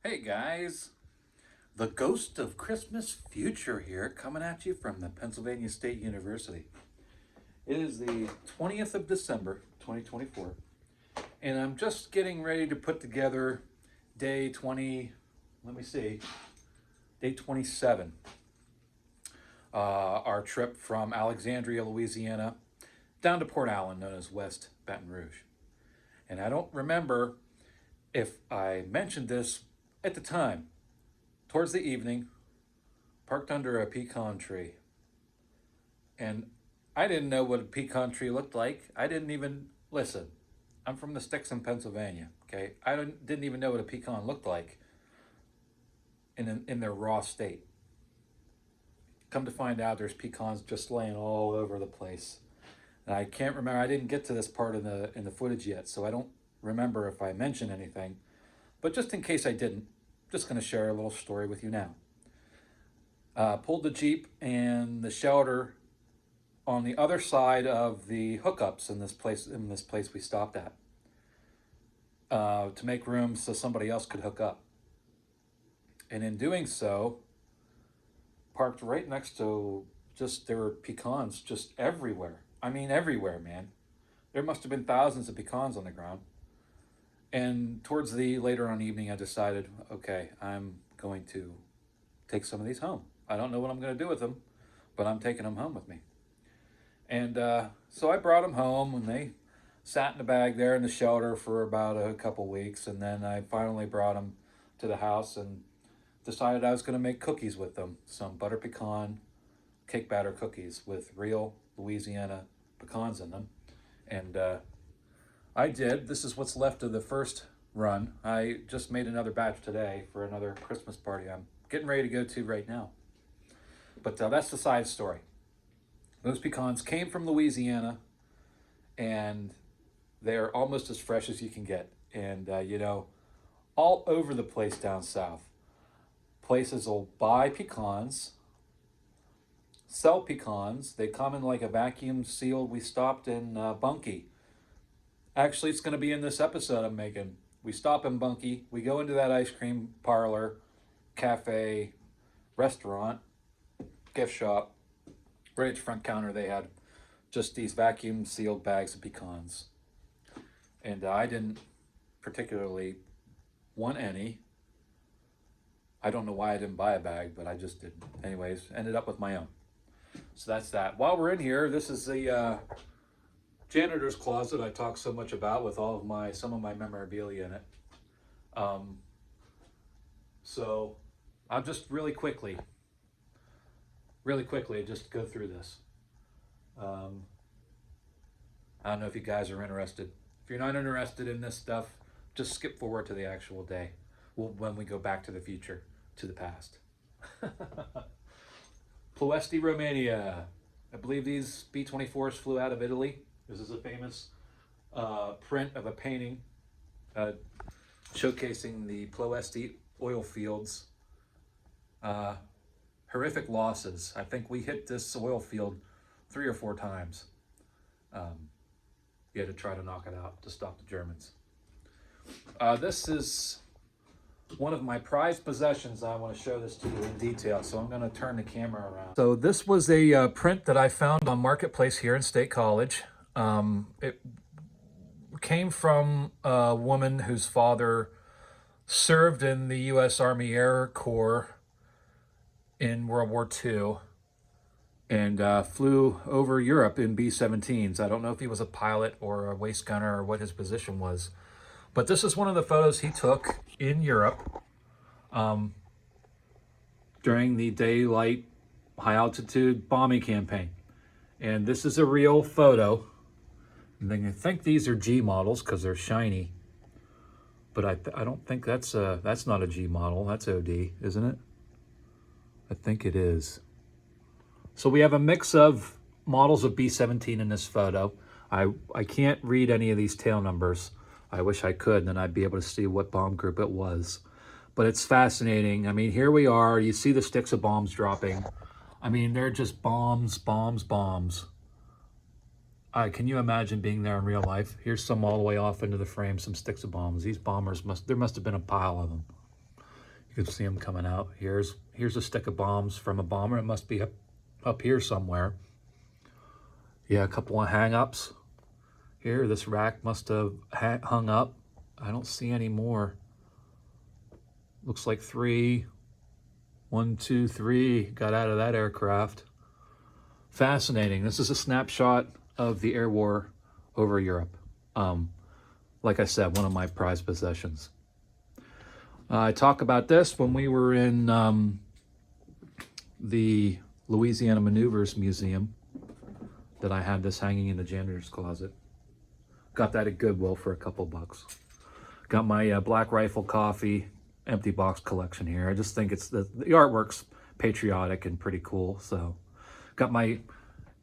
Hey guys, the ghost of Christmas future here coming at you from the Pennsylvania State University. It is the 20th of December, 2024, and I'm just getting ready to put together day 20, let me see, day 27. Our trip from Alexandria, Louisiana, down to Port Allen, known as West Baton Rouge. And I don't remember if I mentioned this at the time. Towards the evening, parked under a pecan tree. And I didn't know what a pecan tree looked like. I didn't even listen. I'm from the sticks in Pennsylvania. Okay, didn't even know what a pecan looked like in their raw state. Come to find out, there's pecans just laying all over the place. And I can't remember. I didn't get to this part in the footage yet, so I don't remember if I mentioned anything. But just in case I didn't, I'm just going to share a little story with you now. Pulled the Jeep and the shelter on the other side of the hookups in this place we stopped at, to make room so somebody else could hook up. And in doing so, parked right next to there were pecans just everywhere. I mean, everywhere, man. There must have been thousands of pecans on the ground. And towards the later on evening, I decided, okay, I'm going to take some of these home. I don't know what I'm going to do with them, but I'm taking them home with me. And so I brought them home, and they sat in the bag there in the shelter for about a couple weeks. And then I finally brought them to the house and decided I was going to make cookies with them. Some butter pecan cake batter cookies with real Louisiana pecans in them. And I did. This is what's left of the first run. I just made another batch today for another Christmas party I'm getting ready to go to right now. But that's the side story. Those pecans came from Louisiana, and they're almost as fresh as you can get. And, all over the place down south, places will buy pecans, sell pecans. They come in like a vacuum sealed. We stopped in Bunkie. Actually, it's going to be in this episode I'm making. We stop in Bunkie. We go into that ice cream parlor, cafe, restaurant, gift shop. Right at the front counter, they had just these vacuum sealed bags of pecans. And I didn't particularly want any. I don't know why I didn't buy a bag, but I just didn't. Anyways, ended up with my own. So that's that. While we're in here, this is the janitor's closet I talk so much about with some of my memorabilia in it. So I'll just really quickly just go through this. I don't know if you guys are interested. If you're not interested in this stuff, just skip forward to the actual day. When we go back to the future, to the past. Ploesti, Romania. I believe these B-24s flew out of Italy. This is a famous print of a painting showcasing the Ploesti oil fields. Horrific losses. I think we hit this oil field 3 or 4 times. You had to try to knock it out to stop the Germans. This is one of my prized possessions. I want to show this to you in detail, so I'm going to turn the camera around. So this was a print that I found on Marketplace here in State College. It came from a woman whose father served in the U.S. Army Air Corps in World War II and flew over Europe in B-17s. I don't know if he was a pilot or a waist gunner or what his position was. But this is one of the photos he took in Europe during the daylight high-altitude bombing campaign. And this is a real photo. And then I think these are G models because they're shiny. But I don't think that's not a G model. That's OD, isn't it? I think it is. So we have a mix of models of B-17 in this photo. I can't read any of these tail numbers. I wish I could, and then I'd be able to see what bomb group it was. But it's fascinating. I mean, here we are. You see the sticks of bombs dropping. I mean, they're just bombs, bombs, bombs. Can you imagine being there in real life? Here's some all the way off into the frame, some sticks of bombs. These bombers there must have been a pile of them. You can see them coming out. Here's a stick of bombs from a bomber. It must be up here somewhere. Yeah, a couple of hang-ups. Here, this rack must have hung up. I don't see any more. Looks like 3, 1, 2, 3 got out of that aircraft. Fascinating. This is a snapshot of the air war over Europe. Like I said, one of my prized possessions. I talk about this when we were in the Louisiana Maneuvers Museum, that I had this hanging in the janitor's closet. Got that at Goodwill for a couple bucks. Got my Black Rifle Coffee empty box collection here. I just think it's the artwork's patriotic and pretty cool. So got my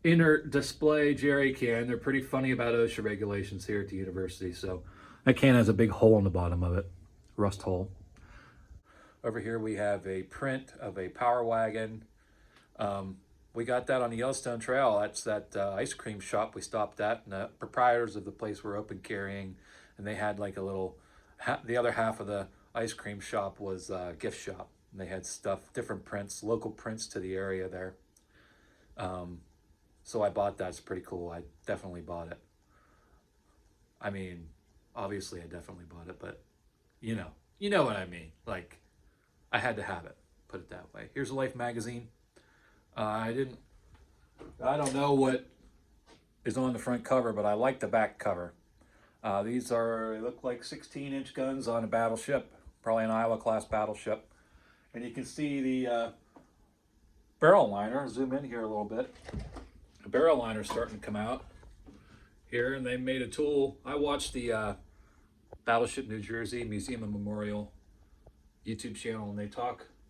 inert display jerry can. They're pretty funny about OSHA regulations here at the university. So that can has a big hole in the bottom of it, rust hole. Over here we have a print of a power wagon. We got that on the Yellowstone Trail. That's that ice cream shop we stopped at, and the proprietors of the place were open carrying, and they had like a little, the other half of the ice cream shop was a gift shop. And they had stuff, different prints, local prints to the area there. So I bought that. It's pretty cool. I definitely bought it. I mean, obviously I definitely bought it, but you know what I mean. Like, I had to have it, put it that way. Here's a Life magazine. I don't know what is on the front cover, but I like the back cover. These they look like 16-inch guns on a battleship, probably an Iowa-class battleship. And you can see the barrel liner. Zoom in here a little bit. The barrel liner's starting to come out here, and they made a tool. I watched the Battleship New Jersey Museum and Memorial YouTube channel, and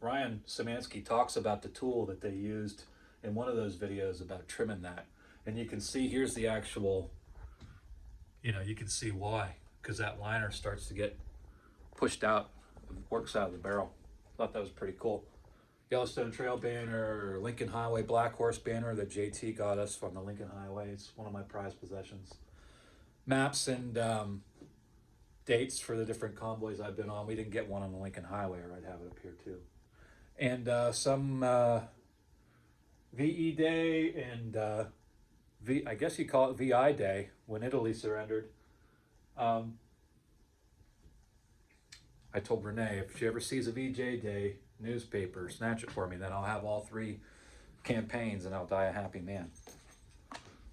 Ryan Szymanski talks about the tool that they used in one of those videos about trimming that. And you can see, here's the actual, you can see why, because that liner starts to get pushed out, works out of the barrel. Thought that was pretty cool. Yellowstone Trail banner, Lincoln Highway Black Horse banner that JT got us from the Lincoln Highway. It's one of my prized possessions. Maps and dates for the different convoys I've been on. We didn't get one on the Lincoln Highway, or I'd have it up here too. And some VE Day and I guess you call it VI Day, when Italy surrendered. I told Renee, if she ever sees a VJ Day newspaper, snatch it for me, then I'll have all 3 campaigns and I'll die a happy man.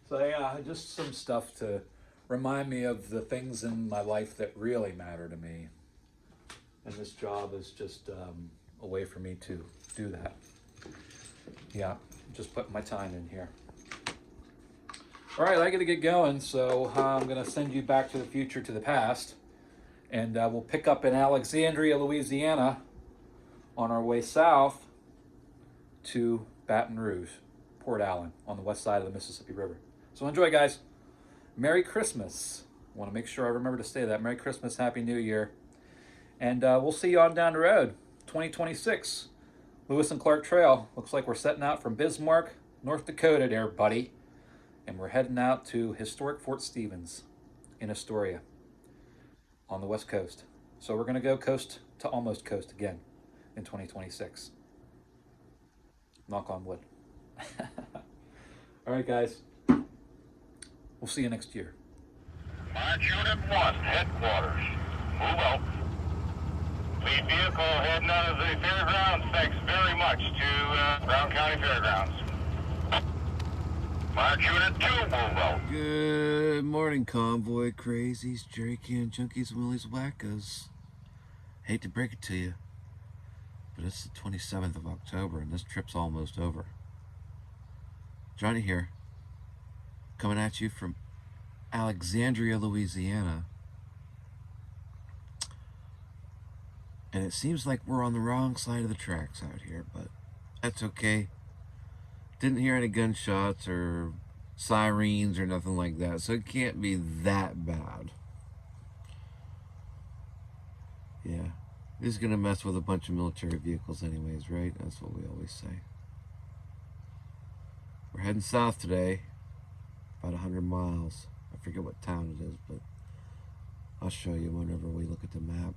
So yeah, just some stuff to remind me of the things in my life that really matter to me. And this job is just a way for me to do that. Yeah, just putting my time in here. All right, I got to get going, so I'm going to send you back to the future, to the past, and we'll pick up in Alexandria, Louisiana, on our way south to Baton Rouge, Port Allen, on the west side of the Mississippi River. So enjoy, guys. Merry Christmas. I want to make sure I remember to say that. Merry Christmas, Happy New Year. And we'll see you on down the road. 2026, Lewis and Clark Trail. Looks like we're setting out from Bismarck, North Dakota there, buddy. And we're heading out to historic Fort Stevens in Astoria on the west coast. So we're going to go coast to almost coast again in 2026. Knock on wood. All right, guys. We'll see you next year. March Unit 1, headquarters. Move out. Lead vehicle heading out of the fairgrounds. Thanks very much to Brown County Fairgrounds. March Unit 2, move out. Good morning, convoy crazies, jerry can junkies, willies, wackos. Hate to break it to you, but it's the 27th of October and this trip's almost over. Johnny here, coming at you from Alexandria, Louisiana. And it seems like we're on the wrong side of the tracks out here, but that's okay. Didn't hear any gunshots or sirens or nothing like that, so it can't be that bad. Yeah, it's gonna mess with a bunch of military vehicles anyways, right? That's what we always say. We're heading south today, about 100 miles. I forget what town it is, but I'll show you whenever we look at the map.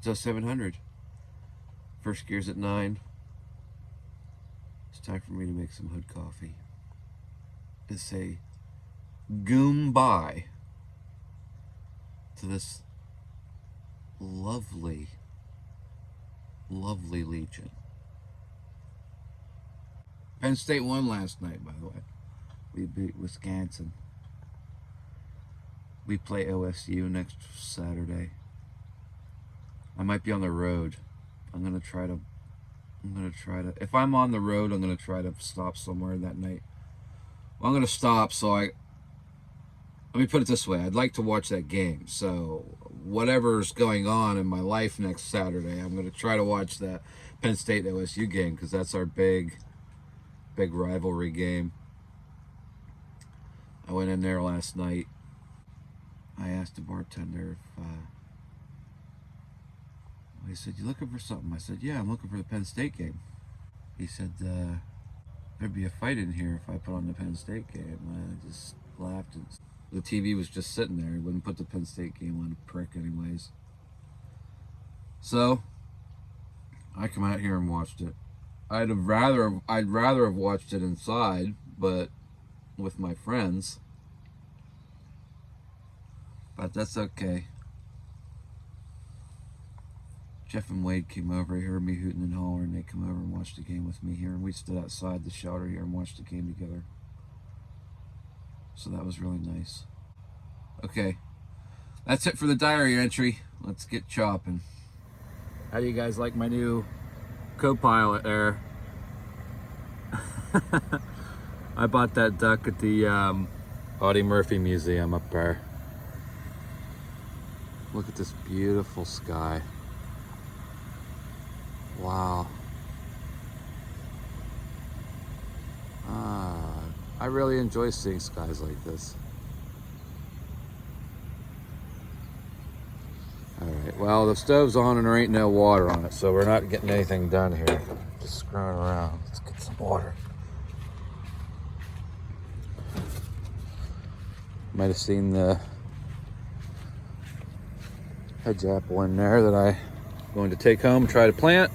It's 0700. First gear's at 9. It's time for me to make some hood coffee. And say goodbye to this lovely, lovely Legion. Penn State won last night, by the way. We beat Wisconsin. We play OSU next Saturday. I might be on the road. I'm gonna try to. If I'm on the road, I'm gonna try to stop somewhere that night. Well, I'm gonna stop. Let me put it this way: I'd like to watch that game. So whatever's going on in my life next Saturday, I'm gonna try to watch that Penn State OSU game because that's our big rivalry game. I went in there last night. I asked the bartender if. He said, "You looking for something?" I said, "Yeah, I'm looking for the Penn State game." He said, "There'd be a fight in here if I put on the Penn State game." I just laughed. The TV was just sitting there. He wouldn't put the Penn State game on, a prick anyways. So, I come out here and watched it. I'd rather have watched it inside, but with my friends. But that's okay. Jeff and Wade came over. He heard me hooting and hollering. They come over and watched the game with me here. And we stood outside the shelter here and watched the game together. So that was really nice. Okay. That's it for the diary entry. Let's get chopping. How do you guys like my new co-pilot there? I bought that duck at the Audie Murphy Museum up there. Look at this beautiful sky. Wow. I really enjoy seeing skies like this. Alright, well the stove's on and there ain't no water on it, so we're not getting anything done here. Just screwing around. Let's get some water. Might have seen the hedge apple in there that I'm going to take home and try to plant.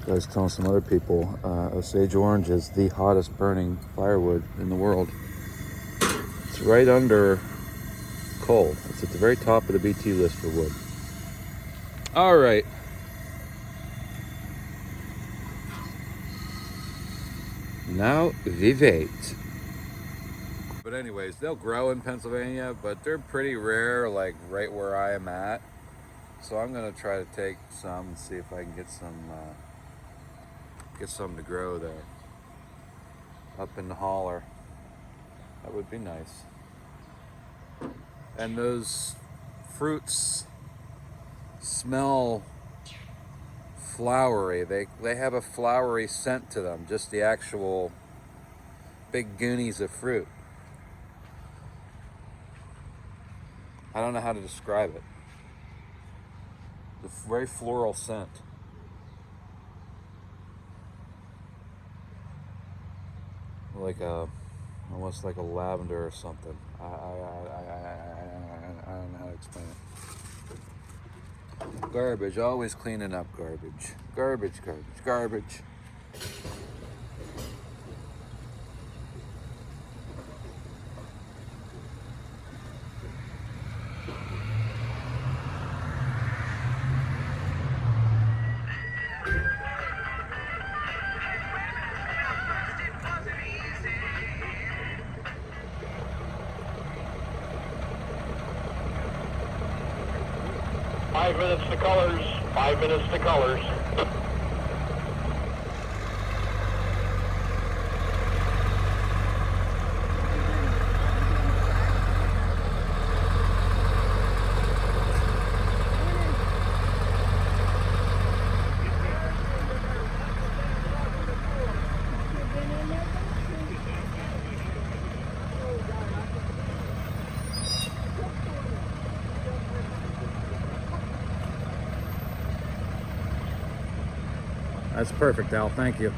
I was telling some other people, Osage orange is the hottest burning firewood in the world. It's right under coal. It's at the very top of the BT list for wood. All right. Now we wait. But anyways, they'll grow in Pennsylvania, but they're pretty rare, like right where I am at. So I'm gonna try to take some and see if I can get some to grow there up in the holler. That would be nice. And those fruits smell flowery. They have a flowery scent to them, just the actual big goonies of fruit. I don't know how to describe it. The very floral scent. Like almost like a lavender or something. I don't know how to explain it. Garbage, always cleaning up garbage. Garbage. Five minutes to colors. 5 minutes to colors. That's perfect, Al. Thank you.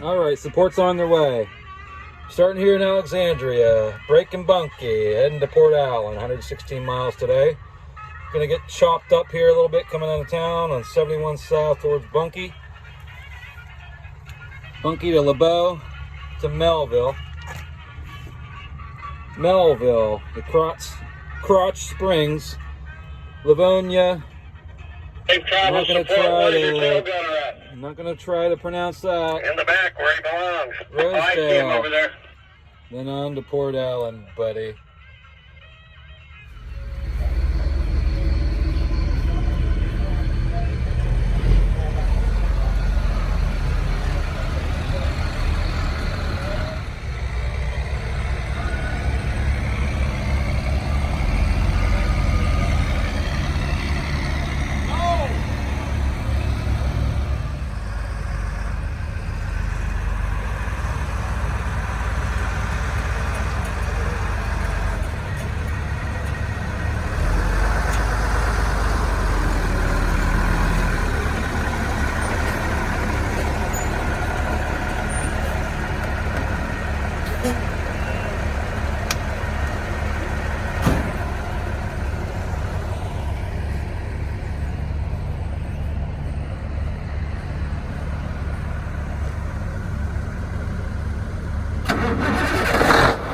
All right, support's on their way. Starting here in Alexandria, breaking Bunkie, heading to Port Allen, 116 miles today. Gonna get chopped up here a little bit coming out of town on 71 south towards Bunkie. Bunkie to LeBeau to Melville. Melville, the Crotch Springs, Livonia. Safe travel, I'm not gonna try to pronounce that. In the back where he belongs. Rosedale. I see him over there. Then on to Port Allen, buddy.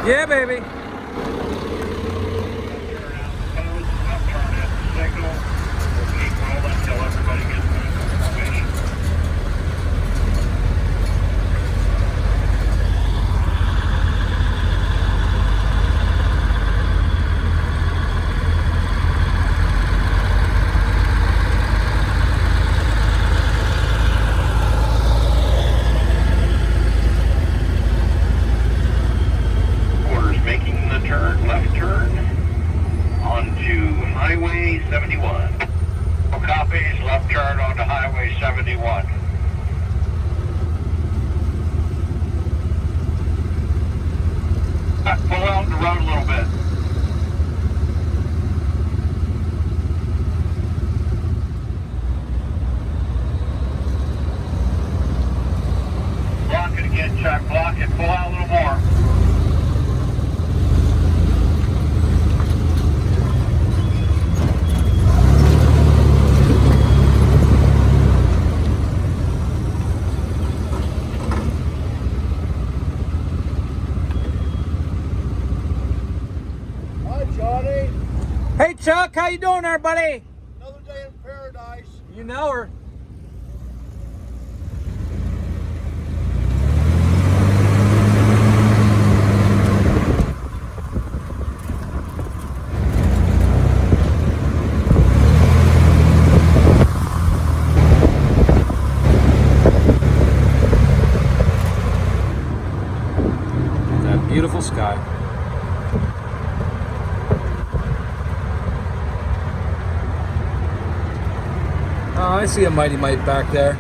Yeah, baby. Left turn onto Highway 71. No copies, left turn onto Highway 71. Pull out the road a little bit. Block it again, Chuck. Block it. Pull out a little more. Hey Chuck, how you doing there, buddy? Another day in paradise. You know her. That beautiful sky. Oh, I see a Mighty Mite back there.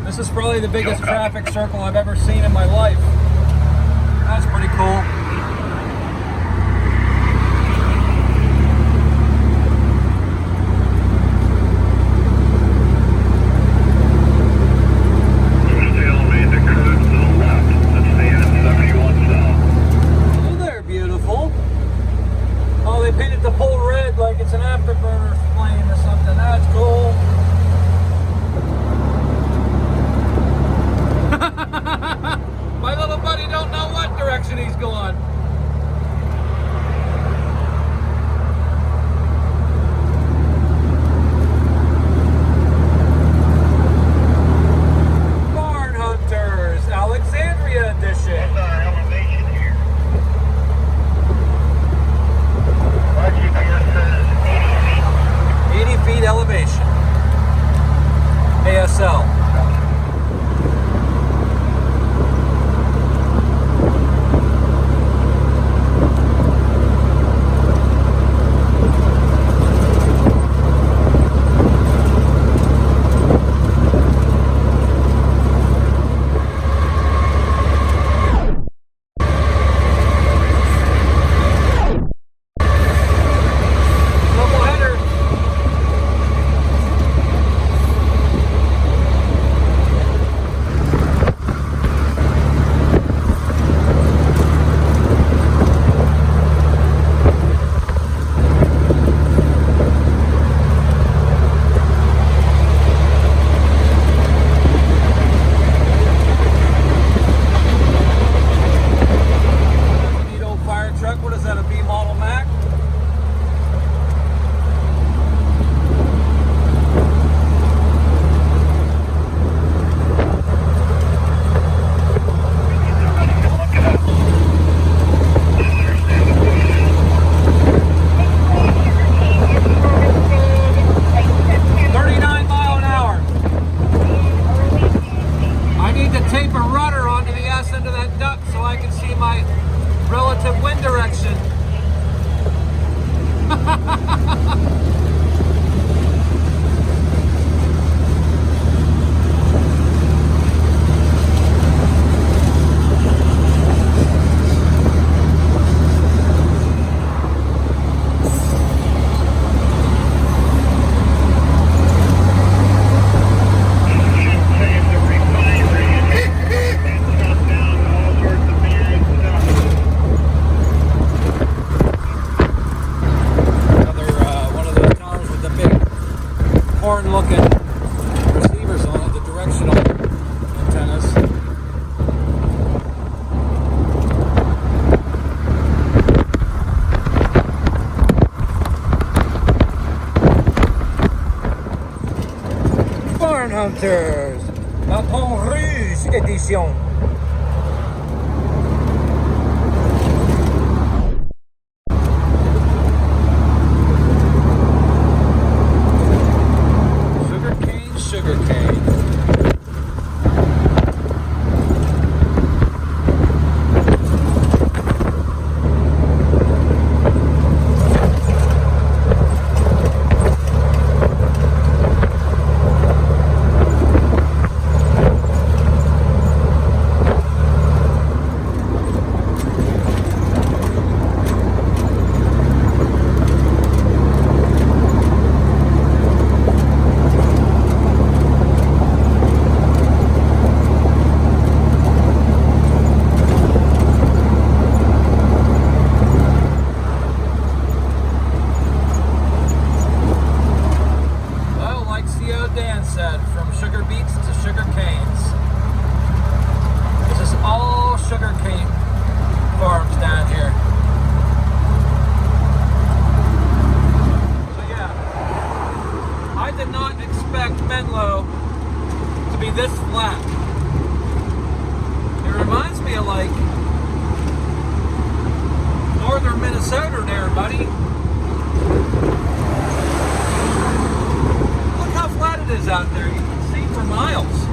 This is probably the biggest traffic circle I've ever seen in my life. That's pretty cool. Painted the pole red like it's an afterburner flame or something. That's cool. My little buddy don't know what direction he's going. Barn Hunters, Alexandria edition. What's our elevation here? 80 feet elevation. ASL. Hunters, Baton Rouge Edition. Sugarcane, sugarcane. Well, like CO Dan said, from sugar beets to sugar canes. This is all sugar cane farms down here. So yeah, I did not expect Menlo to be this flat. It reminds me of like northern Minnesota there, buddy. Look how flat it is out there. You can see for miles.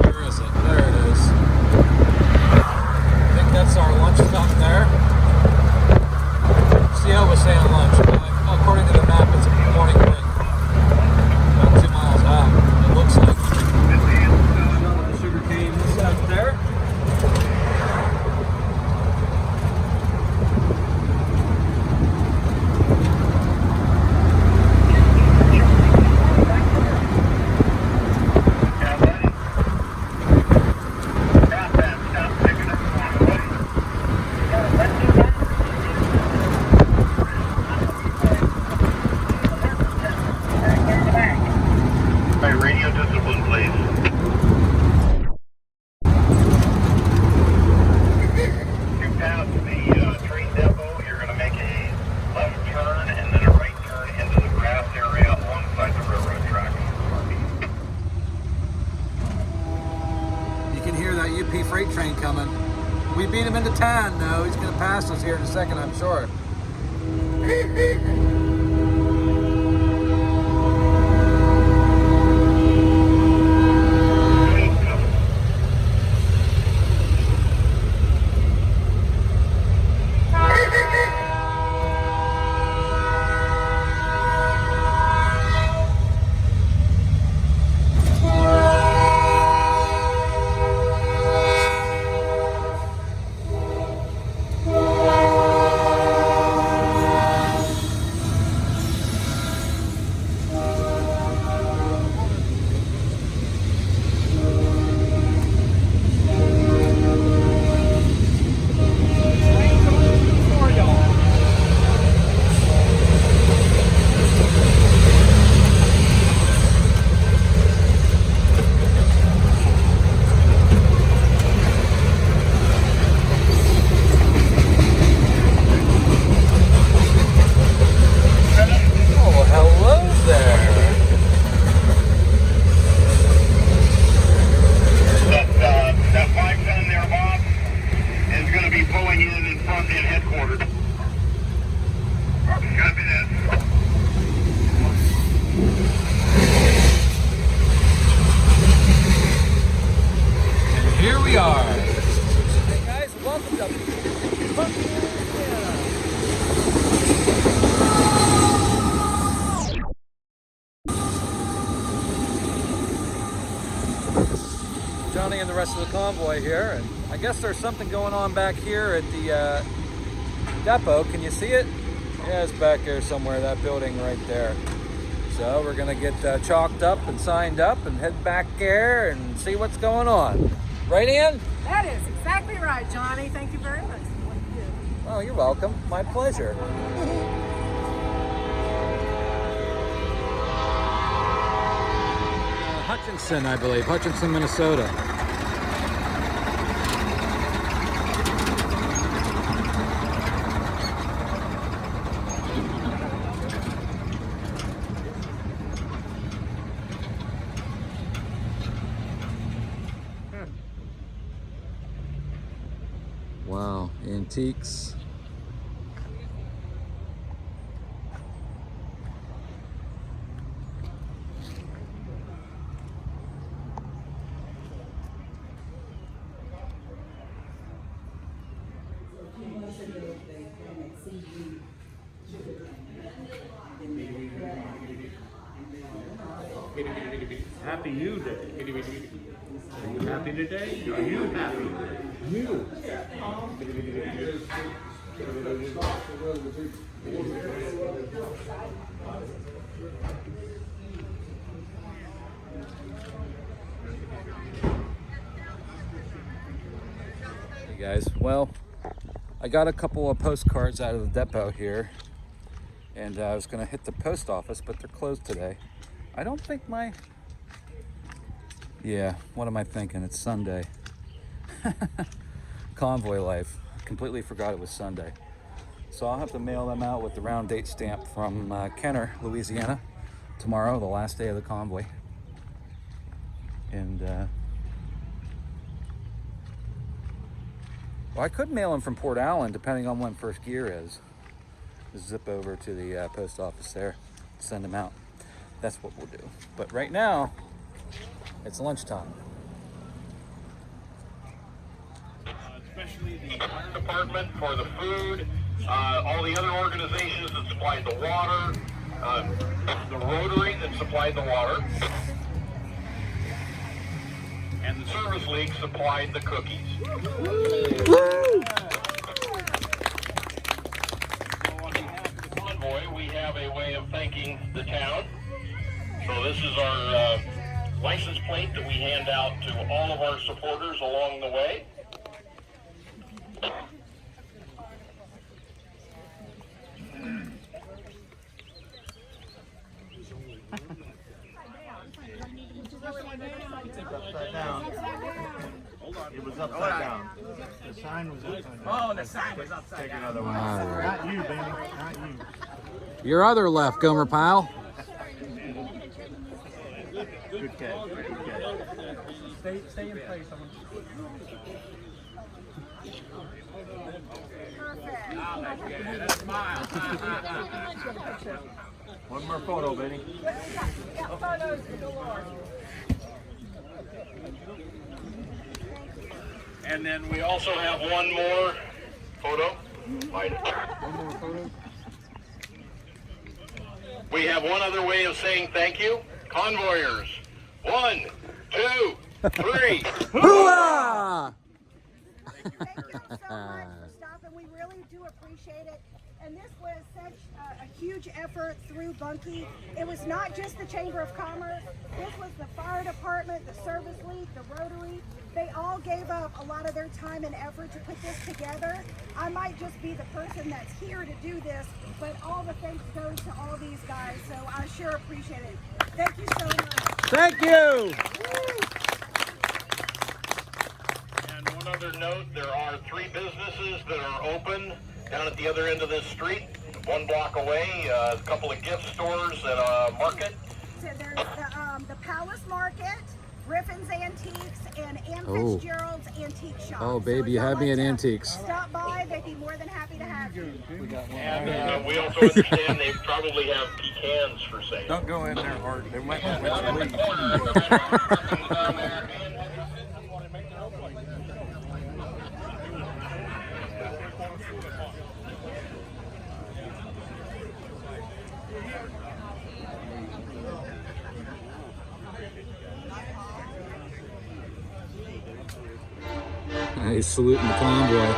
Where is it? There it is. I think that's our lunch stop there. CO was saying lunch, but according to the map, it's a morning break. About 2 miles out, it looks like. Sugar canes out there. Hey, radio discipline, please. You pass the train depot, you're going to make a left turn and then a right turn into the grass area alongside the railroad track. You can hear that UP freight train coming. We beat him into town, though. He's going to pass us here in a second, I'm sure. Johnny and the rest of the convoy here, and I guess there's something going on back here at the depot. Can you see it? Yeah, it's back there somewhere, that building right there. So we're gonna get chalked up and signed up and head back there and see what's going on. Right, Ann? That is exactly right, Johnny. Thank you very much for what you do. Oh, you're welcome. My pleasure. Hutchinson, I believe. Hutchinson, Minnesota. Wow, antiques. Happy You Day. Are you happy today? Are you happy? You. Hey guys, well, I got a couple of postcards out of the depot here, and I was gonna hit the post office, but they're closed today. I don't think yeah, what am I thinking? It's Sunday. Convoy life. Completely forgot it was Sunday. So I'll have to mail them out with the round date stamp from Kenner, Louisiana, tomorrow, the last day of the convoy. And, well, I could mail them from Port Allen, depending on when first gear is. Just zip over to the post office there, send them out. That's what we'll do. But right now, it's lunchtime. Especially the fire department for the food, all the other organizations that supplied the water, the Rotary that supplied the water, and the Service League supplied the cookies. So on behalf of the Convoy, we have a way of thanking the town. So this is our license plate that we hand out to all of our supporters along the way. Upside down. It was upside down. The sign was upside down. Oh, the sign was upside down. Take another one. Not you, baby. Not you. Your other left, Gomer Pyle. Good catch. Good catch. Stay in place. One more photo, Benny. Photos galore. And then we also have one more photo. One more photo. We have one other way of saying thank you. Convoyers. 1, 2, 3. Hooah! Thank you so much for stopping. We really do appreciate it. And this was such a huge effort through Bunkie. It was not just the Chamber of Commerce. This was the fire department, the Service League, the Rotary. They all gave up a lot of their time and effort to put this together. I might just be the person that's here to do this, but all the thanks goes to all these guys. So I sure appreciate it. Thank you so much. Thank you! And one other note, there are 3 businesses that are open down at the other end of this street, 1 block away, a couple of gift stores at a market. So there's the Palace Market, Griffin's Antiques, and Ann Oh. Fitzgerald's Antique Shop. Oh, So baby, you if y'all had me like at to antiques. Stop by, they'd be more than happy to have you. And we also understand they probably have pecans for sale. Don't go in there hard. They might not let you leave. He's saluting the convoy.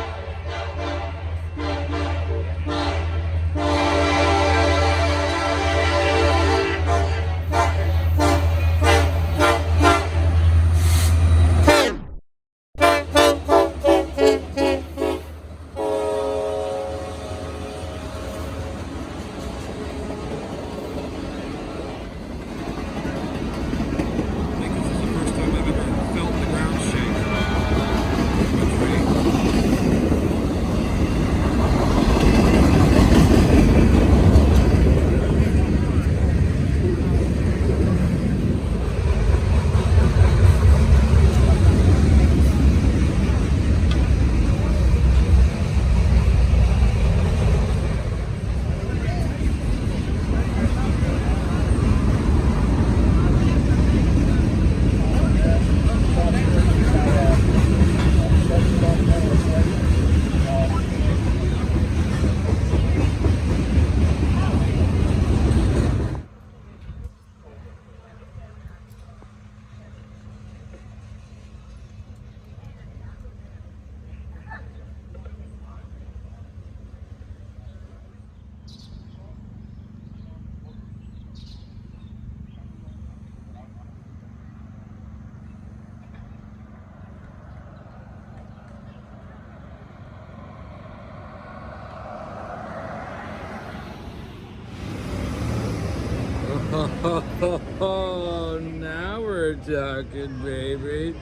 Oh, now we're talking, baby.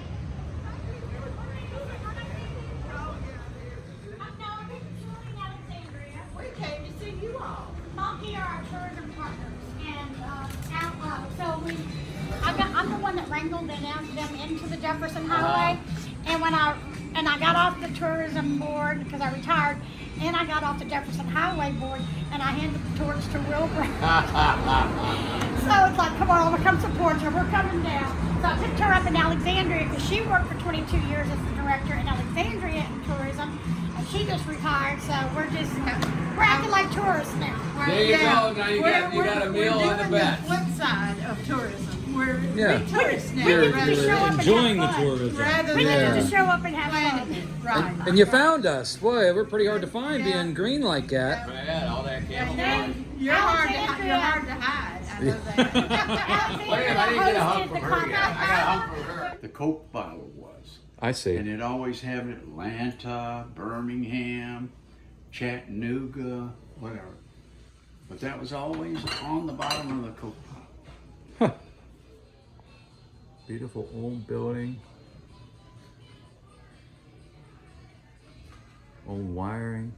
We came to see you all. Monkey are our tourism partners, and I'm the one that wrangled them into the Jefferson Highway, and I got off the tourism board because I retired, and I got off the Jefferson Highway board, and I handed the torch to Wilbur. So it's like, come on, I'm gonna come support you. We're coming down. So I picked her up in Alexandria because she worked for 22 years as the director in Alexandria in tourism. She just retired, so we're acting like tourists now. There you go. Now you got a meal on the bed. Flip side of tourism. We're tourists now. You're rather enjoying the tourism. We get to show up and have than fun. right. And you found us. Boy, we're pretty hard to find being green like that. Yeah, all that camel. You're hard to hide. I know that. Wait, I didn't get a hug from her yet. I got a hug from her. The Coke bottle was. I see. And it always had Atlanta, Birmingham, Chattanooga, whatever. But that was always on the bottom of the Coke bottle. Beautiful old building. Old wiring.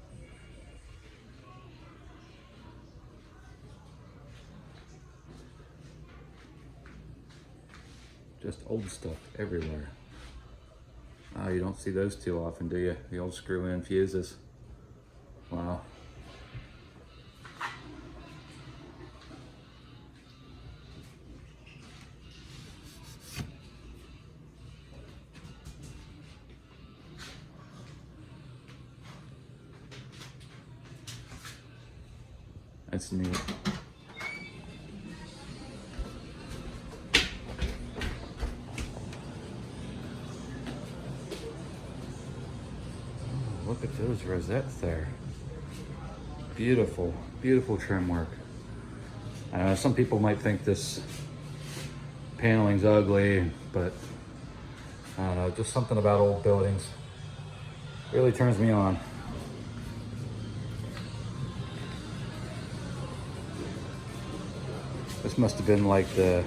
Just old stuff everywhere. Oh, you don't see those too often, do you? The old screw-in fuses. Wow. That's neat. Look at those rosettes there. Beautiful, beautiful trim work. I know some people might think this paneling's ugly, but I don't know, just something about old buildings really turns me on. This must have been like the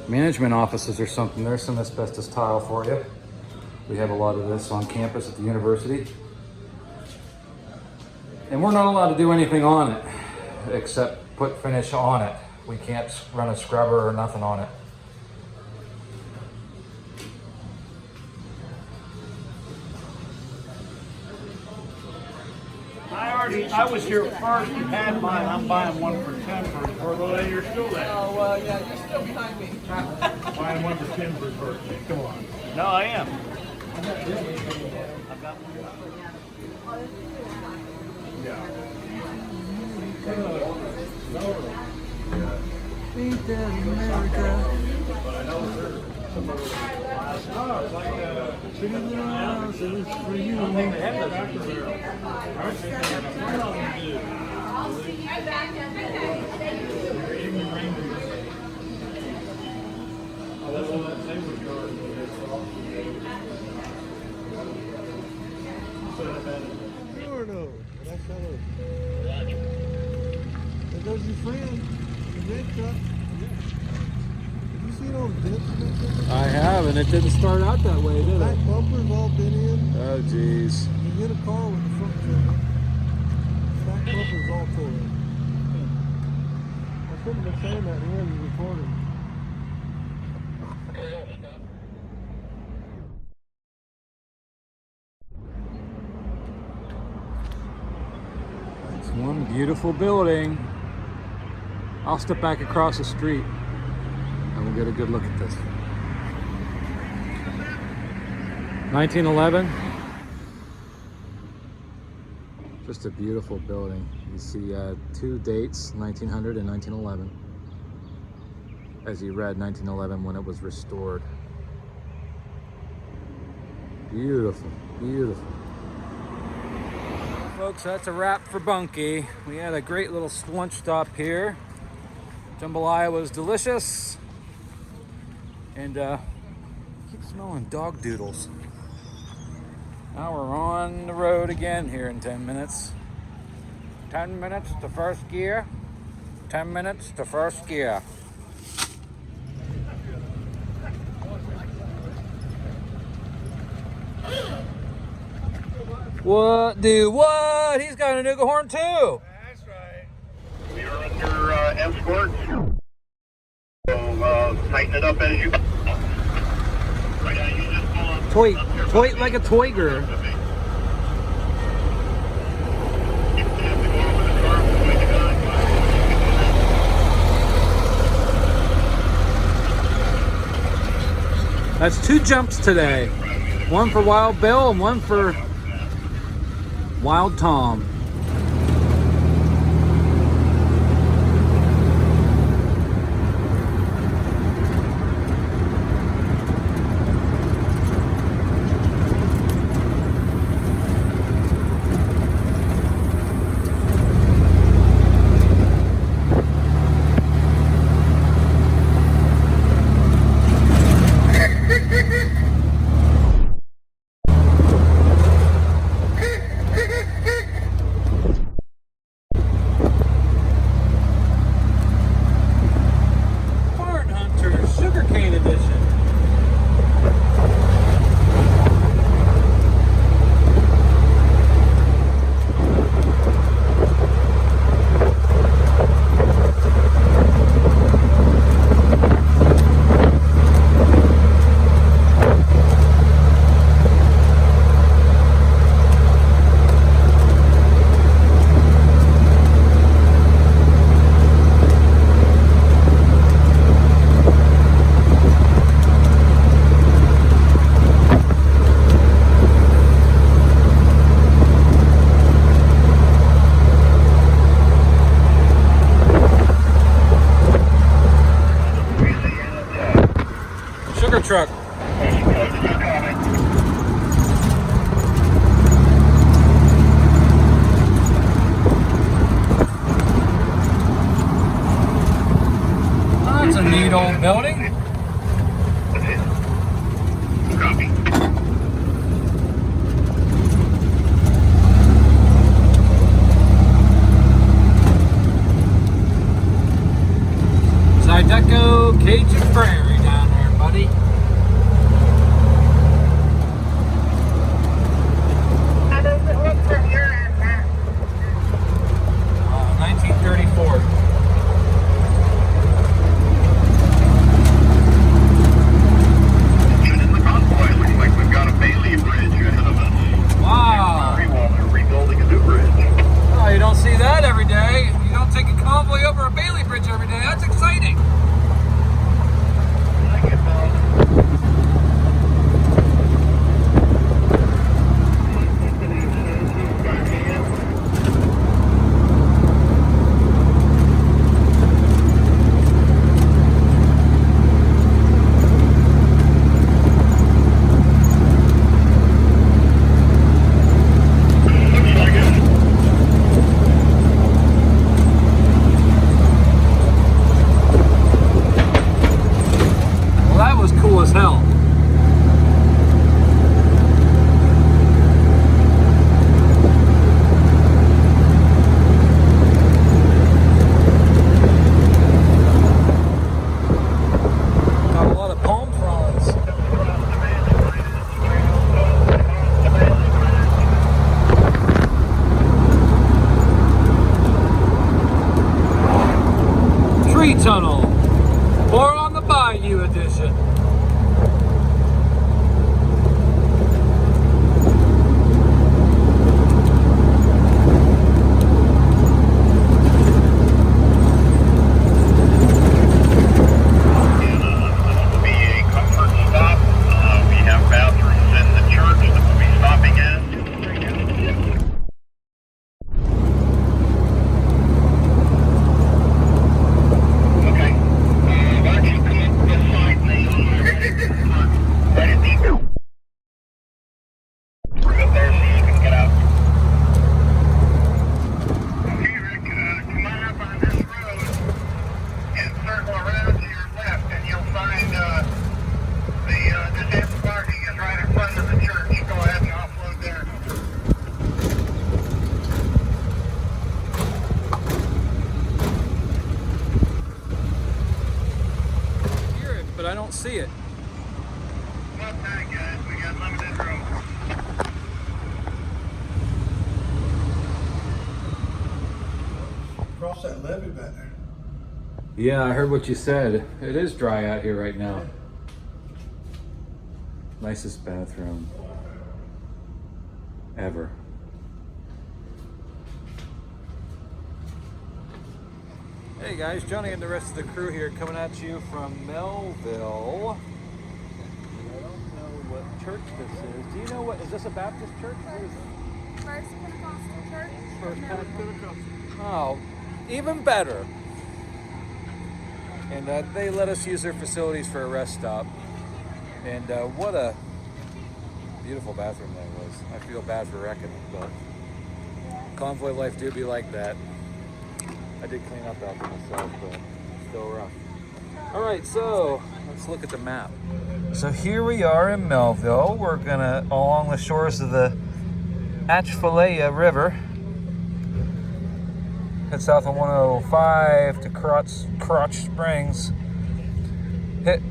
management offices or something. There's some asbestos tile for you. We have a lot of this on campus at the university. And we're not allowed to do anything on it except put finish on it. We can't run a scrubber or nothing on it. I was here first and had mine. I'm buying one for 10 for his birthday. You're still there. Oh, well, yeah, you're still behind me. Buying one for 10 for his birthday. Come on. No, I am. Ain't that America? For you. Sure, no. That's not it. There goes your friend. The red truck. Have you seen all the dents in that thing? I have, and it didn't start out that way, did Back it? bumper's all been in. Oh, jeez. You hit a car with the front fender. Back bumper's all tore in. I shouldn't have been saying that here in the recording. It's one beautiful building. I'll step back across the street and we'll get a good look at this. 1911. Just a beautiful building. You see two dates, 1900 and 1911. As you read, 1911 when it was restored. Beautiful, beautiful. Folks, that's a wrap for Bunkie. We had a great little lunch stop here. Jambalaya was delicious. And keep smelling dog doodles. Now we're on the road again here in 10 minutes. 10 minutes to first gear. 10 minutes to first gear. What, dude? What? He's got a Nuga horn too. That's right. We are under escort. So tighten it up as you. Right now, you just pull up. Toy like a toy girl. That's 2 jumps today. One for Wild Bill and one for Wild Tom. levee back there. Yeah, I heard what you said. It is dry out here right now. Nicest bathroom ever. Hey guys, Johnny and the rest of the crew here coming at you from Melville. I don't know what church this is. Do you know what, is this a Baptist church? What is it? First Pentecostal Church. First Pentecostal. Oh, even better. And they let us use their facilities for a rest stop. And what a beautiful bathroom that was. I feel bad for wrecking it, but convoy life do be like that. I did clean up after myself, but still rough. All right, so let's look at the map. So here we are in Melville. We're gonna along the shores of the Atchafalaya River. Head south on 105 to Crotch Springs. Hit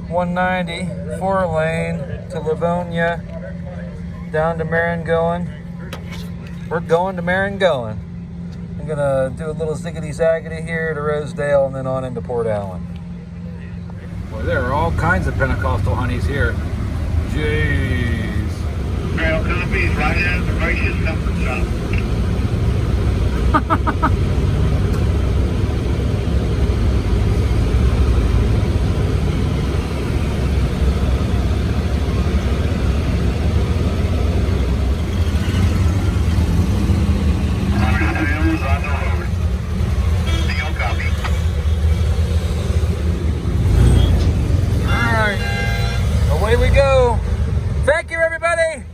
190, 4-lane to Livonia, down to Maringoen. We're going to Maringoen. I'm gonna do a little ziggity-zaggity here to Rosedale and then on into Port Allen. Boy, there are all kinds of Pentecostal honeys here. Jeez. Trail Coffee is right out of the Gracious Comfort Shop. Away we go. Thank you, everybody.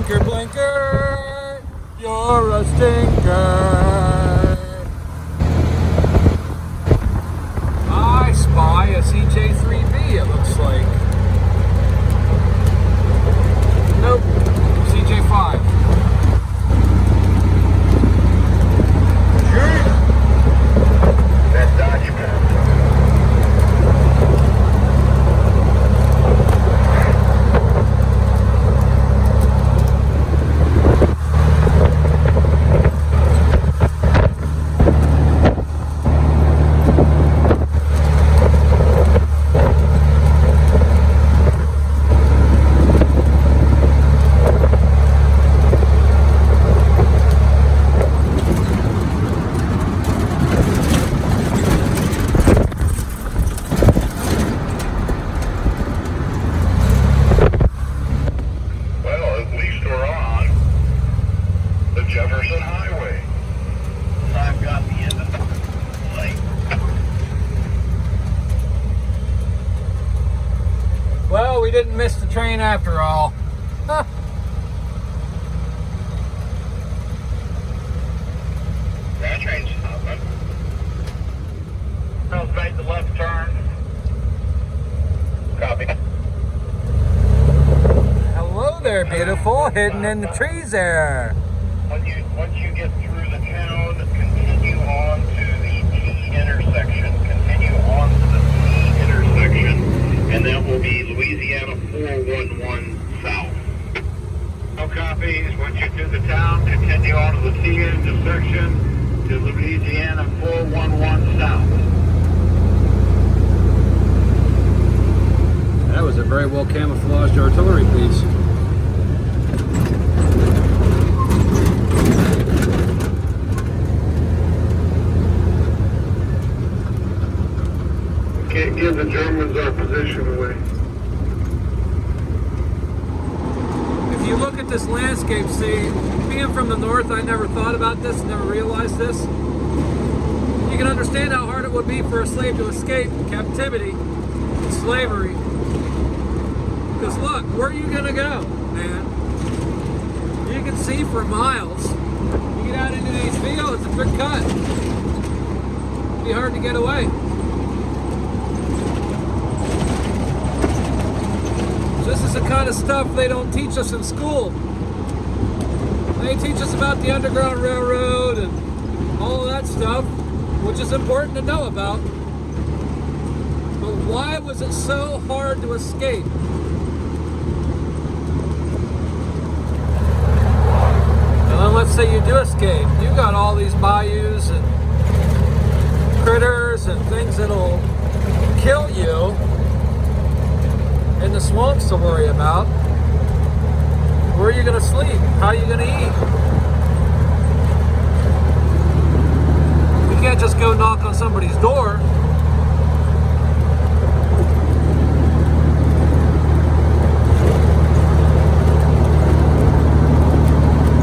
blinker, blinker. You're a stinker. I spy a CJ3B, it looks like. Nope, CJ5. That document. Well, at least we're on the Jefferson Highway. I've got the end of the lake. Well, we didn't miss the train after all. Huh. That train's stopping. Let's make the left turn. Copy. Hello there, beautiful, hidden in the trees there. Once you get through the town, continue on to the T intersection. Continue on to the T intersection, and that will be Louisiana 411 South. No copies. Once you're through the town, continue on to the T intersection to Louisiana 411 South. That was a very well camouflaged artillery piece. Can't give the Germans our position away. If you look at this landscape, see, being from the north, I never thought about this, never realized this. You can understand how hard it would be for a slave to escape captivity and slavery. Because look, where are you gonna go, man? You can see for miles. You get out into these fields, it's a big cut. It'd be hard to get away. This is the kind of stuff they don't teach us in school. They teach us about the Underground Railroad and all of that stuff, which is important to know about. But why was it so hard to escape? And then let's say you do escape. You got all these bayous and critters and things that'll kill you, and the swamps to worry about. Where are you going to sleep? How are you going to eat? You can't just go knock on somebody's door.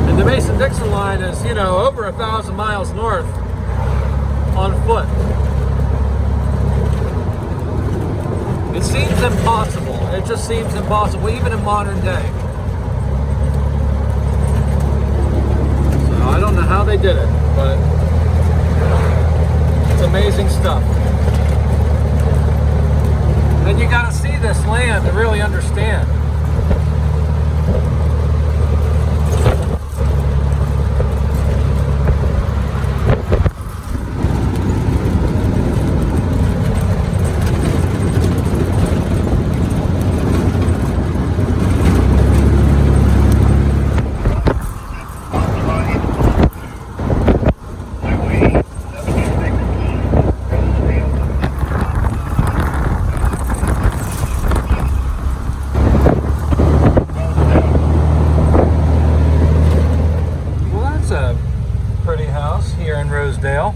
And the Mason-Dixon line is, you know, over 1,000 miles north on foot. It seems impossible. It just seems impossible, even in modern day. So I don't know how they did it, but it's amazing stuff. And you gotta see this land to really understand. Rosedale.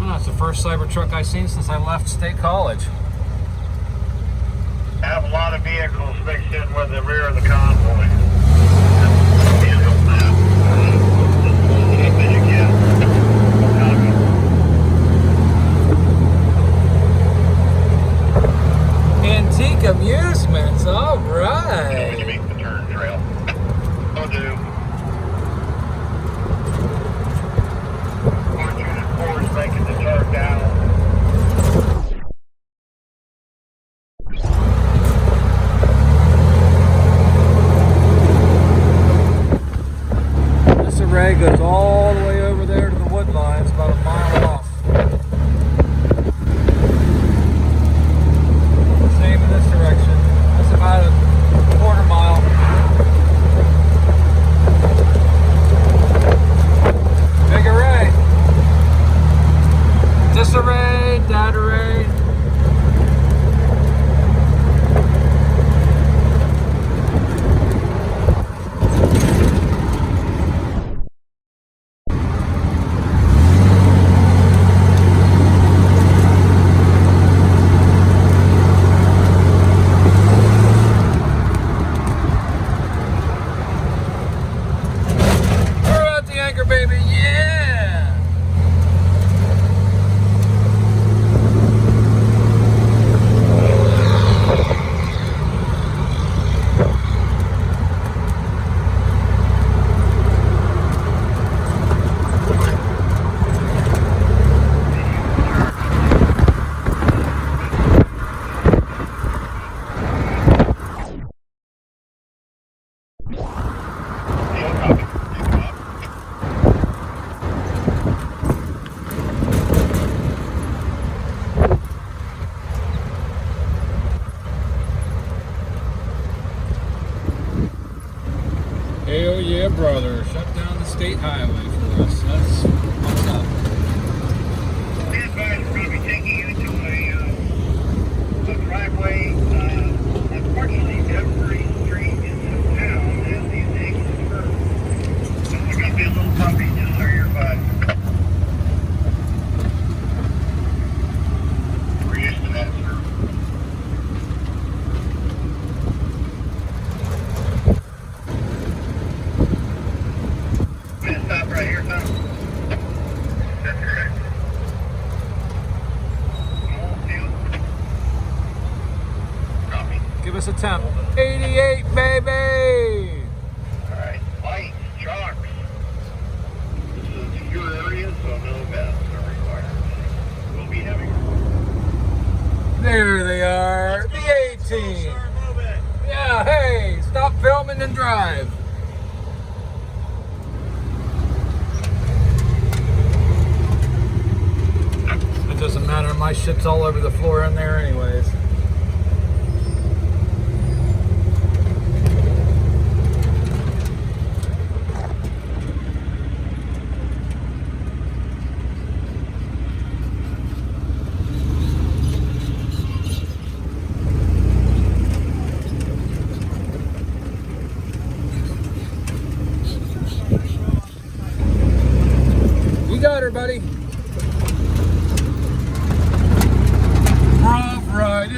Oh, it's the first Cybertruck I've seen since I left State College. I have a lot of vehicles mixed in with the rear of the convoy. Yeah, brother. Shut down the state highway for us. That's what's up. Be advised, we're going to be taking you to a driveway. Unfortunately, every street in this town has these angled curves. So it's going to be a little bumpy, just so you're advised. We're used to that, sir. We're going to stop right here, Tom. That's correct. Copy. Give us a temp. 88, baby! Alright, lights, chalks. This is a secure area, so no vests are required. We'll be having. There they are. The 18. Yeah, hey, stop filming and drive. It doesn't matter, my shit's all over the floor in there anyways. You got her, buddy. Rough riding.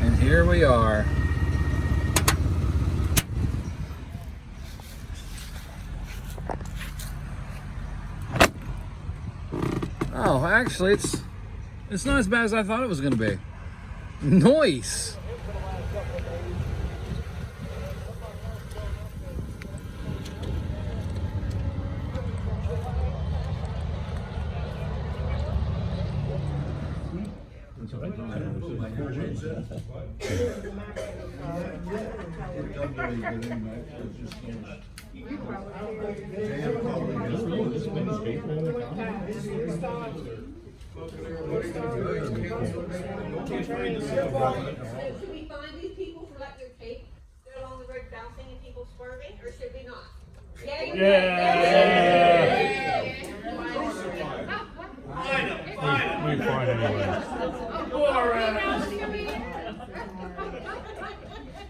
And here we are. Oh, actually, it's not as bad as I thought it was going to be. Nice. Should we find these people for like their tape along the road bouncing and people swerving, or should we not? Yay! We find anyway.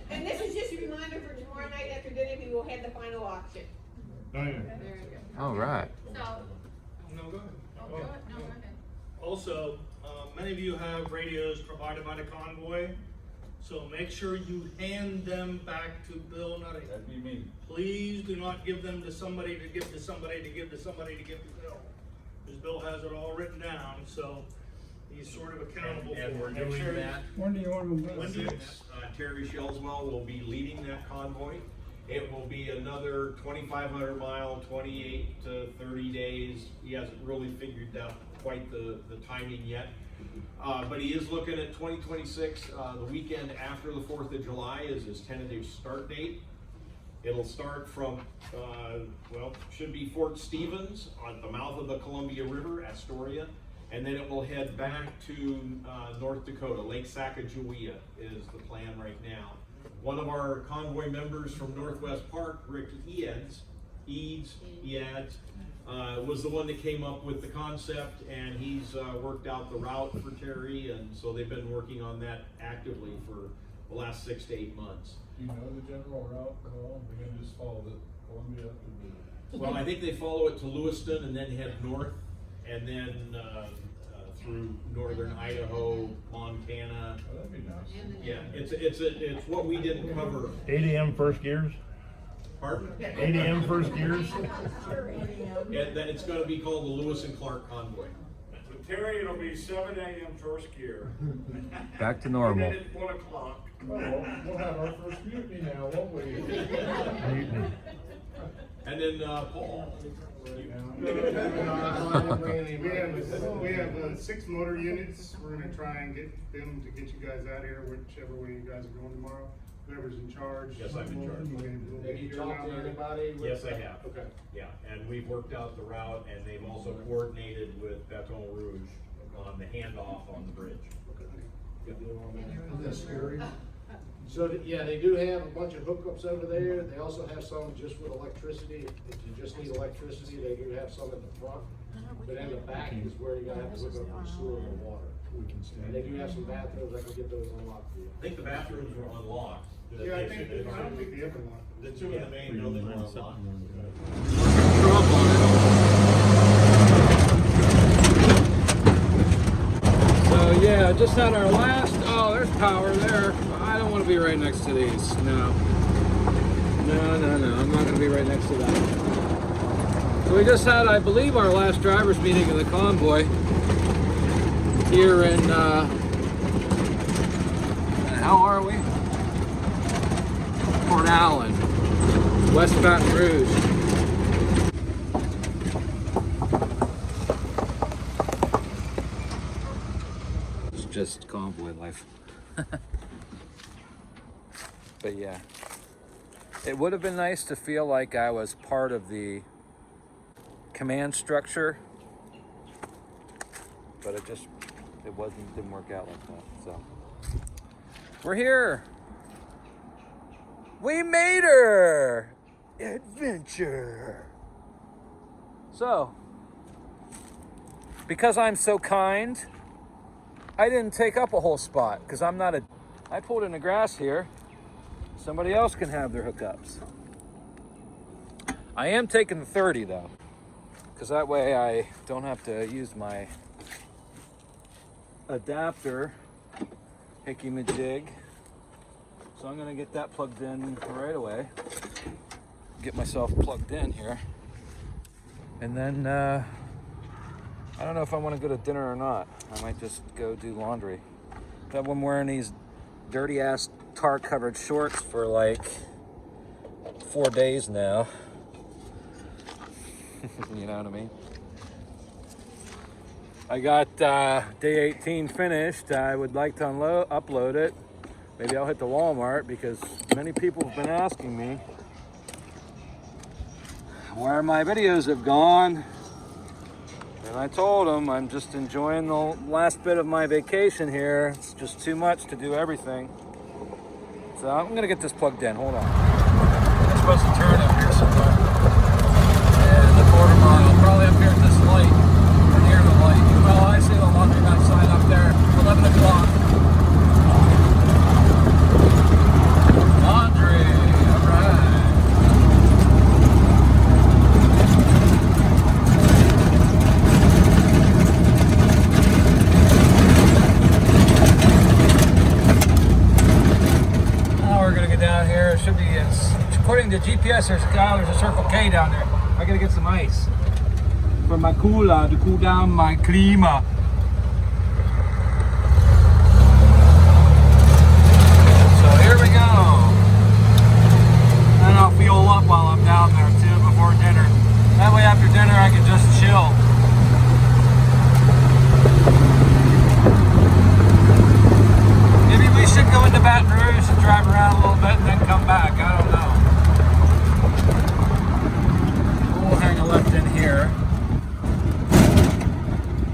And this is just a reminder for tomorrow night after dinner, we will have the final auction. All right. Also, many of you have radios provided by the Convoy, so make sure you hand them back to Bill Nutty. That'd be me. Please do not give them to somebody to give to somebody to give to somebody to give to Bill. Because Bill has it all written down, so he's sort of accountable for it. And we're doing that. When do you want them? When do you- Terry Shellswell will be leading that convoy. It will be another 2,500 mile, 28 to 30 days. He hasn't really figured out quite the timing yet. But he is looking at 2026. The weekend after the 4th of July is his tentative start date. It'll start from, should be Fort Stevens on the mouth of the Columbia River, Astoria. And then it will head back to North Dakota. Lake Sacagawea is the plan right now. One of our convoy members from Northwest Park, Rick Eads, was the one that came up with the concept, and he's worked out the route for Terry, and so they've been working on that actively for the last 6 to 8 months. Do you know the general route at all? We're gonna just follow the Columbia up to the. Well, I think they follow it to Lewiston and then head north, and then through northern Idaho, Montana. Oh, that'd be nice. Yeah, it's what we didn't cover. 8 a.m. first gears? Pardon? 8 a.m. first gears? And then it's gonna be called the Lewis and Clark Convoy. With Terry, it'll be 7 a.m. first gear. Back to normal. And then at 1 o'clock. Oh, we'll have our first mutiny now, won't we? Mutiny. And then Paul. We have 6 motor units. We're gonna try and get them to get you guys out here, whichever way you guys are going tomorrow. whoever's in charge. Yes, I'm in charge. Okay, Have you talked to anybody? Yes, I have. Okay. Yeah, and we've worked out the route, and they've also coordinated with Baton Rouge on the handoff on the bridge. Good deal on that. That's scary. So, yeah, they do have a bunch of hookups over there. They also have some just with electricity. If you just need electricity, they do have some in the front. But in the back is where you're gonna have to hook up your sewer and water. And they do have some bathrooms. I can get those unlocked for you. I think the bathrooms were unlocked. Yeah, I don't think the other one. The two in the main building were unlocked. So yeah, just had our last, oh, there's power there. I don't want to be right next to these, no. No, I'm not going to be right next to that. So we just had, I believe, our last drivers meeting in the Convoy here in, how are we? Port Allen, West Baton Rouge. It's just Convoy life. But yeah, it would have been nice to feel like I was part of the command structure, but it didn't work out like that. So we're here. We made her! Adventure! So, because I'm so kind, I didn't take up a whole spot, because I pulled in the grass here. Somebody else can have their hookups. I am taking the 30 though, because that way I don't have to use my adapter, hickey-majig. So I'm gonna get that plugged in right away. Get myself plugged in here. And then, I don't know if I wanna go to dinner or not. I might just go do laundry. I've been wearing these dirty ass tar covered shorts for like 4 days now. You know what I mean? I got day 18 finished. I would like to upload it. Maybe I'll hit the Walmart because many people have been asking me where my videos have gone. And I told them I'm just enjoying the last bit of my vacation here. It's just too much to do everything. So I'm gonna get this plugged in, hold on. I'm supposed to turn up here somewhere. And the quarter mile, probably up here at this light, or near the light. Well, I see the laundromat sign up there, 11 o'clock. Laundry, all right. Now we're gonna get down here. It should be, according to GPS, there's a Circle K down there. I gotta get some ice for my cooler to cool down my klima. So here we go. And I'll fuel up while I'm down there too before dinner. That way after dinner I can just chill. Maybe we should go into Baton Rouge and drive around a little bit and then come back. I don't know. We'll hang a left in here.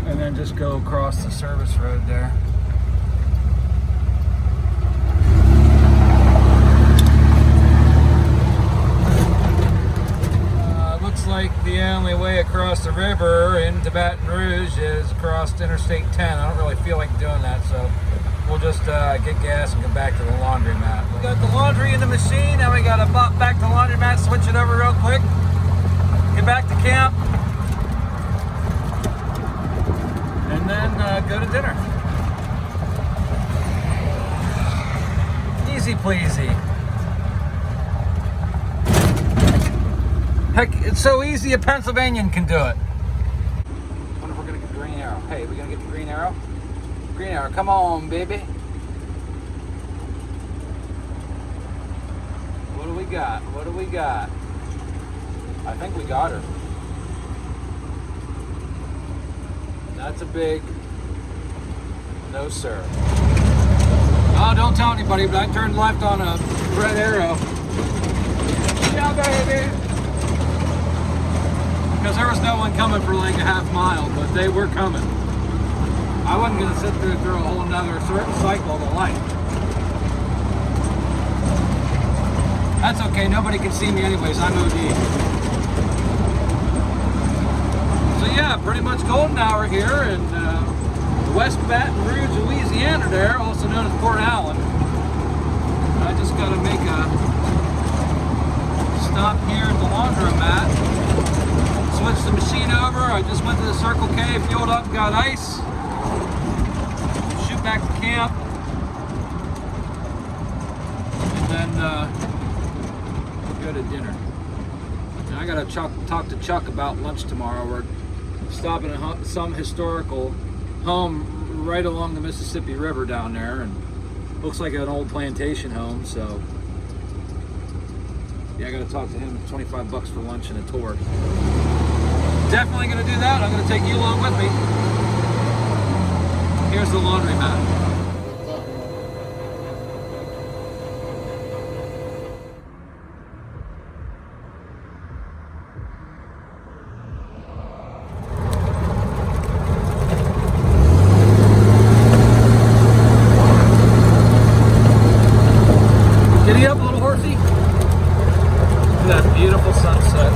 And then just go across the service road there. Looks like the only way across the river into Baton Rouge is across Interstate 10. I don't really feel like doing that, so we'll just get gas and go back to the laundromat. We got the laundry in the machine, now we gotta bop back to the laundromat, switch it over real quick, get back to camp, and then go to dinner. Easy pleasy. Heck, it's so easy a Pennsylvanian can do it. I wonder if we're gonna get the green arrow. Hey, we gonna get the green arrow? Green arrow, come on, baby. What do we got? What do we got? I think we got her. That's a big no, sir. Oh, don't tell anybody, but I turned left on a red arrow. Yeah, baby! Because there was no one coming for like a half mile, but they were coming. I wasn't going to sit there through a whole nother cycle of the light. That's okay, nobody can see me anyways, I'm OD. So yeah, pretty much golden hour here in West Baton Rouge, Louisiana there, also known as Port Allen. I just got to make a stop here at the laundromat. Switch the machine over. I just went to the Circle K, fueled up, got ice. Shoot back to camp. And then go to dinner. And I gotta talk to Chuck about lunch tomorrow. We're stopping at some historical home right along the Mississippi River down there, and looks like an old plantation home, so yeah, I gotta talk to him. $25 for lunch and a tour. Definitely gonna do that. I'm gonna take you along with me. Here's the laundromat. Giddy up, little horsey. Look at that beautiful sunset.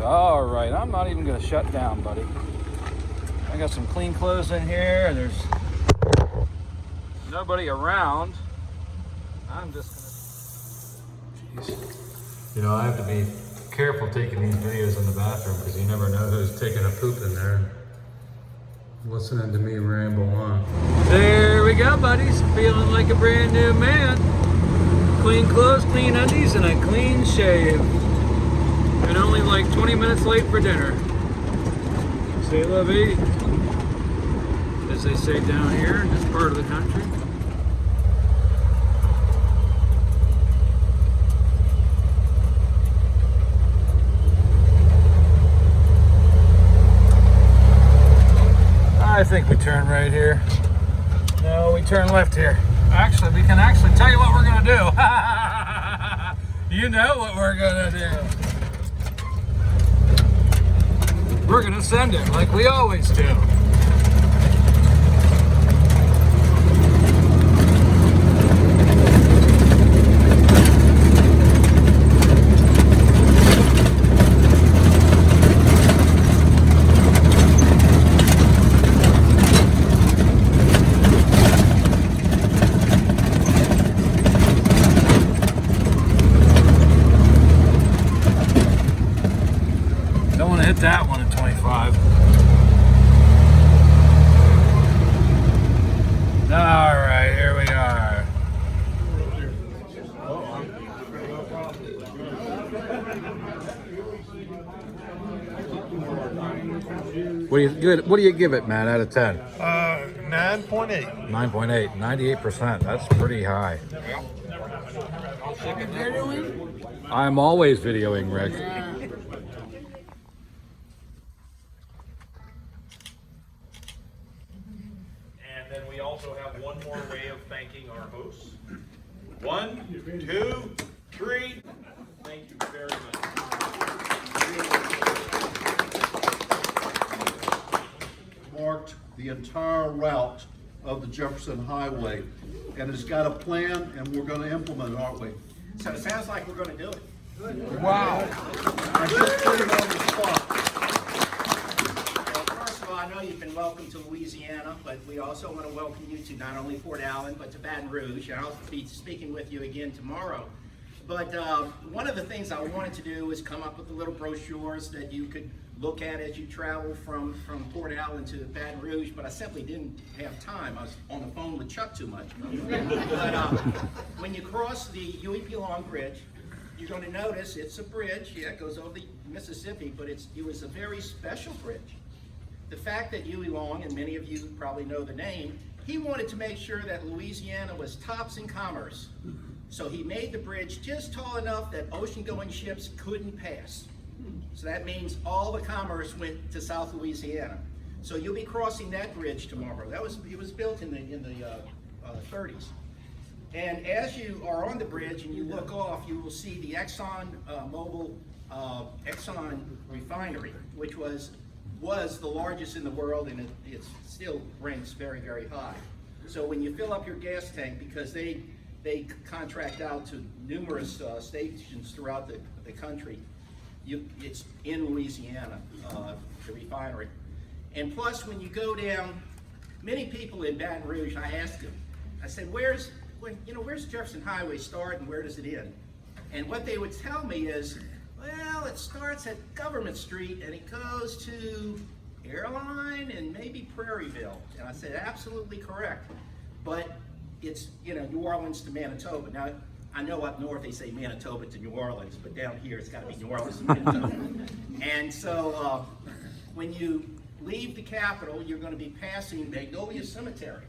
All right, I'm not even gonna shut down, buddy. I got some clean clothes in here, and there's nobody around. I'm just gonna... Jeez. You know, I have to be careful taking these videos in the bathroom because you never know who's taking a poop in there and listening to me ramble on. There we go, buddies. Feeling like a brand new man. Clean clothes, clean undies, and a clean shave. And only like 20 minutes late for dinner. C'est la vie, as they say down here in this part of the country. I think we turn right here. No, we turn left here. Actually, we can actually tell you what we're gonna do. You know what we're gonna do. We're gonna send it like we always do. Don't want to hit that one at 25. All right, here we are. What do you give it, Matt, out of 10? 9.8. 9.8, 98%. That's pretty high. I'm always videoing, Rick. And then we also have one more way of thanking our hosts. 1, 2, 3. Thank you very much. Marked the entire route of the Jefferson Highway and has got a plan, and we're going to implement it, aren't we? So it sounds like we're going to do it. Wow. I just put it on the spot. Well, first of all, I know you've been welcome to Louisiana, but we also want to welcome you to not only Port Allen, but to Baton Rouge. And I'll be speaking with you again tomorrow. But one of the things I wanted to do is come up with the little brochures that you could look at as you travel from Port Allen to Baton Rouge, but I simply didn't have time. I was on the phone with Chuck too much. But when you cross the UEP Long Bridge, you're going to notice it's a bridge. Yeah, it goes over the Mississippi, but it was a very special bridge. The fact that Huey Long, and many of you probably know the name, he wanted to make sure that Louisiana was tops in commerce. So he made the bridge just tall enough that ocean-going ships couldn't pass. So that means all the commerce went to South Louisiana. So you'll be crossing that bridge tomorrow. It was built in the 30s. And as you are on the bridge and you look off, you will see the Exxon Exxon refinery, which was the largest in the world, and it still ranks very, very high. So when you fill up your gas tank, because they contract out to numerous stations throughout the country, it's in Louisiana, the refinery. And plus, when you go down, many people in Baton Rouge, I asked them, I said, where's Jefferson Highway start and where does it end? And what they would tell me is, well, it starts at Government Street and it goes to Airline and maybe Prairieville. And I said, absolutely correct. But it's, New Orleans to Manitoba. Now, I know up north they say Manitoba to New Orleans, but down here it's got to be New Orleans to Manitoba. And so when you leave the Capitol, you're going to be passing Magnolia Cemetery.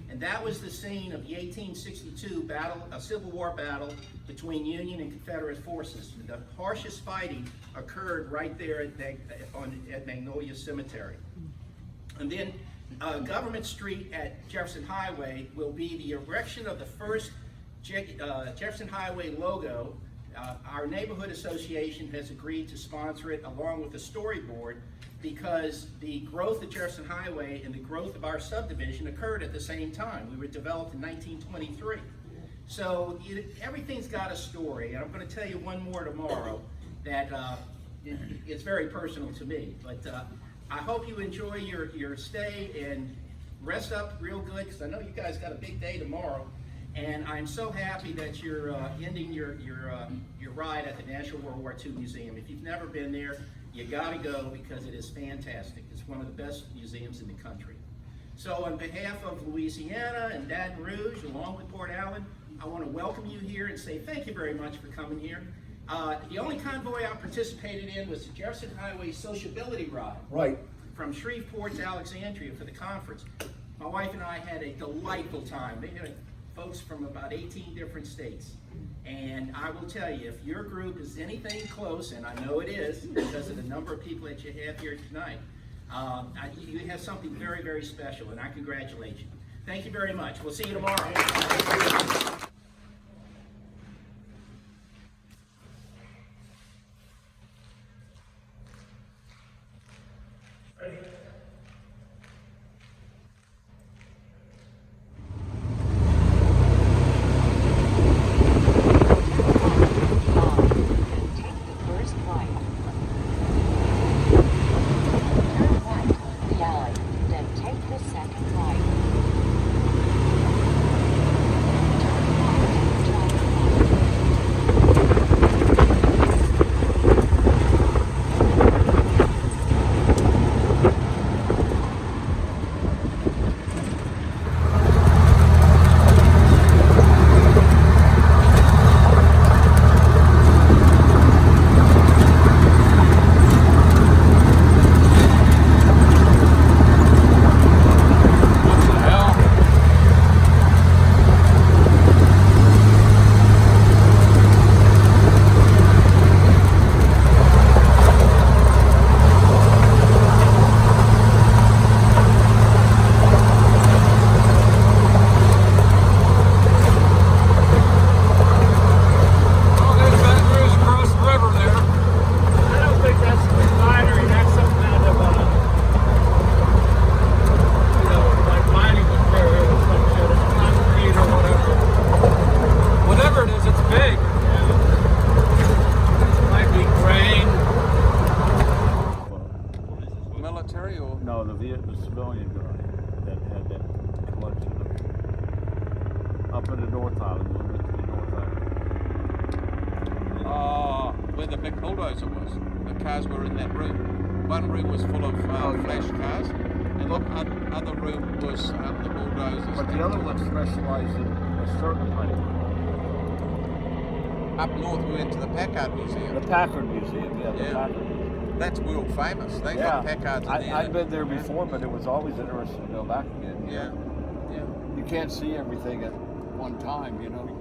And that was the scene of the 1862 battle, a Civil War battle between Union and Confederate forces. The harshest fighting occurred right there at Magnolia Cemetery. And then Government Street at Jefferson Highway will be the erection of the first Jefferson Highway logo. Our neighborhood association has agreed to sponsor it along with a storyboard, because the growth of Jefferson Highway and the growth of our subdivision occurred at the same time. We were developed in 1923. So everything's got a story, and I'm going to tell you one more tomorrow that it's very personal to me. But I hope you enjoy your stay and rest up real good, because I know you guys got a big day tomorrow. And I'm so happy that you're ending your ride at the National World War II Museum. If you've never been there, you gotta go, because it is fantastic. It's one of the best museums in the country. So on behalf of Louisiana and Baton Rouge, along with Port Allen, I want to welcome you here and say thank you very much for coming here. The only convoy I participated in was the Jefferson Highway Sociability Ride. Right. From Shreveport to Alexandria for the conference. My wife and I had a delightful time. They had folks from about 18 different states. And I will tell you, if your group is anything close, and I know it is because of the number of people that you have here tonight, you have something very, very special, and I congratulate you. Thank you very much. We'll see you tomorrow. the civilian guy that had that collection up in the North Island, a little bit to the North Island. Where the big bulldozer was. The cars were in that room. One room was full of flash cars, and the other room was the bulldozers. But the other one specialized in a certain type. Up north we went to the Packard Museum. The Packard Museum, yeah. The Packard. That's world famous. They got Packards in there. I've been there before, but it was always interesting to go back again. Yeah. You can't see everything at one time, you know.